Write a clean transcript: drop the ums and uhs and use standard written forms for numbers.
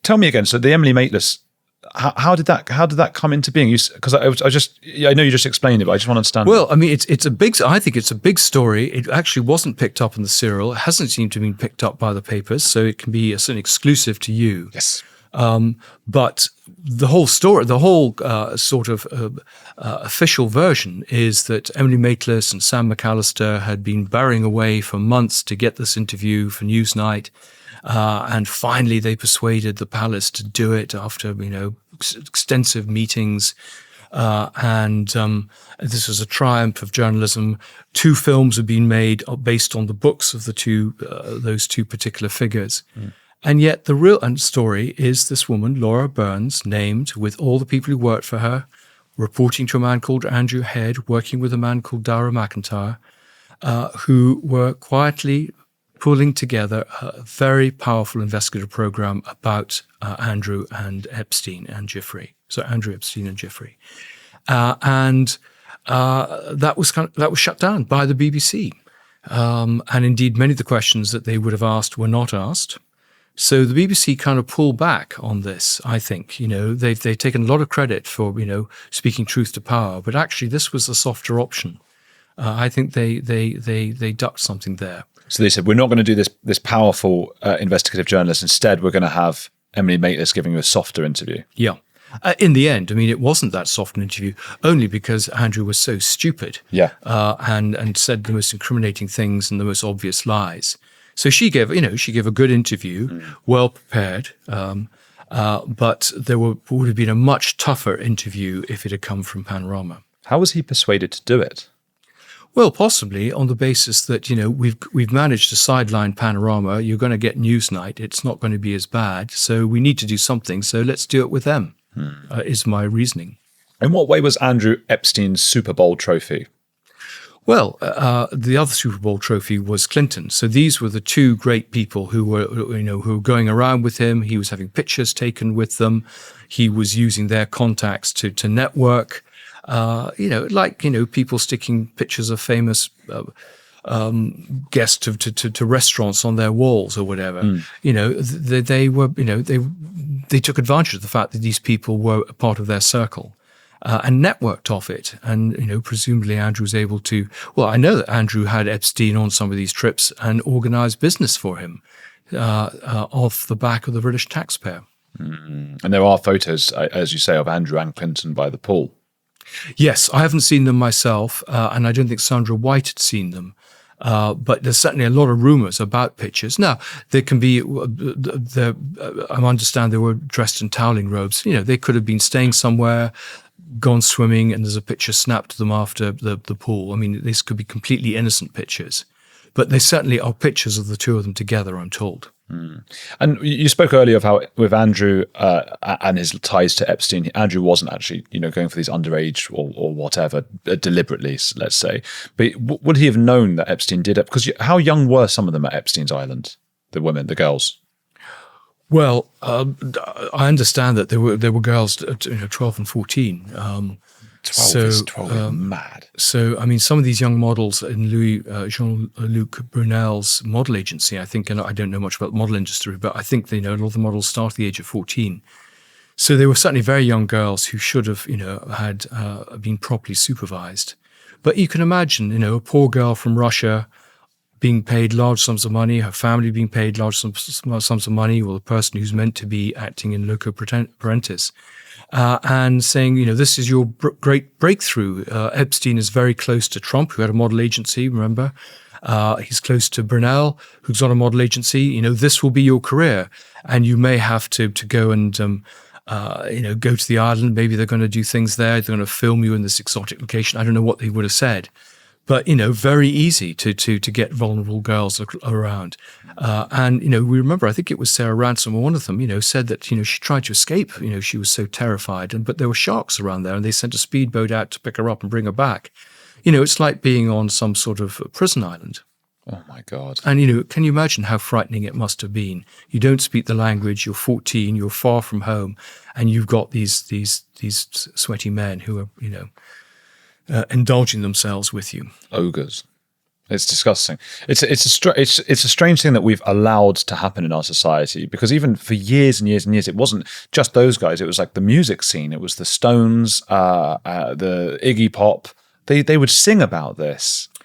tell me again. So the Emily Maitlis, how did that come into being? Because I know you just explained it, but I just want to understand. Well, I mean, I think it's a big story. It actually wasn't picked up in the serial. It hasn't seemed to have been picked up by the papers, so it can be an exclusive to you. Yes. But the whole story, the whole official version is that Emily Maitlis and Sam McAllister had been burrowing away for months to get this interview for Newsnight. And finally, they persuaded the palace to do it after, extensive meetings. And this was a triumph of journalism. 2 films have been made based on the books of those two particular figures. Mm. And yet the real story is this woman, Laura Burns, named with all the people who worked for her, reporting to a man called Andrew Head, working with a man called Dara McIntyre, who were quietly pulling together a very powerful investigative program about Andrew and Epstein and Jeffrey. So Andrew Epstein and Jeffrey, and that was shut down by the BBC. And indeed, many of the questions that they would have asked were not asked. So the BBC kind of pulled back on this. I think they've taken a lot of credit for speaking truth to power, but actually this was a softer option. I think they ducked something there. So they said, we're not going to do this powerful investigative journalist. Instead, we're going to have Emily Maitlis giving you a softer interview. Yeah. In the end, I mean, it wasn't that soft an interview, only because Andrew was so stupid. Yeah. And said the most incriminating things and the most obvious lies. So she gave a good interview, well prepared. But there would have been a much tougher interview if it had come from Panorama. How was he persuaded to do it? Well, possibly on the basis that, we've managed to sideline Panorama. You're going to get Newsnight. It's not going to be as bad. So we need to do something. So let's do it with them, is my reasoning. In what way was Andrew Epstein's Super Bowl trophy? Well, the other Super Bowl trophy was Clinton. So these were the 2 great people who were going around with him. He was having pictures taken with them. He was using their contacts to network. People sticking pictures of famous guests to restaurants on their walls or whatever. They took advantage of the fact that these people were a part of their circle. And networked off it. And, presumably Andrew was able to, I know that Andrew had Epstein on some of these trips and organized business for him off the back of the British taxpayer. And there are photos, as you say, of Andrew and Clinton by the pool. Yes, I haven't seen them myself, and I don't think Sandra White had seen them. But there's certainly a lot of rumors about pictures. Now, there can be, I understand they were dressed in toweling robes. They could have been staying somewhere, gone swimming, and there's a picture snapped to them after the pool. I mean, these could be completely innocent pictures, but they certainly are pictures of the 2 of them together, I'm told. And you spoke earlier of how with Andrew and his ties to Epstein, Andrew wasn't actually, going for these underage or whatever deliberately, let's say. But would he have known that Epstein did it? Because how young were some of them at Epstein's Island? The women, the girls. Well, I understand that there were girls, 12 and 14. 12 is mad. So, I mean, some of these young models in Jean-Luc Brunel's model agency, I think, and I don't know much about the model industry, but I think a lot of the models start at the age of 14. So they were certainly very young girls who should have, had been properly supervised. But you can imagine, a poor girl from Russia being paid large sums of money, her family being paid large sums of money, or the person who's meant to be acting in loco parentis, and saying, this is your great breakthrough. Epstein is very close to Trump, who had a model agency, remember? He's close to Brunel, who's got a model agency. This will be your career. And you may have to go and, go to the island. Maybe they're going to do things there. They're going to film you in this exotic location. I don't know what they would have said. But, very easy to get vulnerable girls around. And, we remember, I think it was Sarah Ransom, or one of them, said that, she tried to escape. She was so terrified. But there were sharks around there, and they sent a speedboat out to pick her up and bring her back. It's like being on some sort of prison island. Oh, my God. And, can you imagine how frightening it must have been? You don't speak the language, you're 14, you're far from home, and you've got these sweaty men who are, indulging themselves with you. Ogres. It's disgusting. It's a strange thing that we've allowed to happen in our society, because even for years and years and years, it wasn't just those guys. It was like the music scene. It was the Stones, the Iggy Pop. They would sing about this.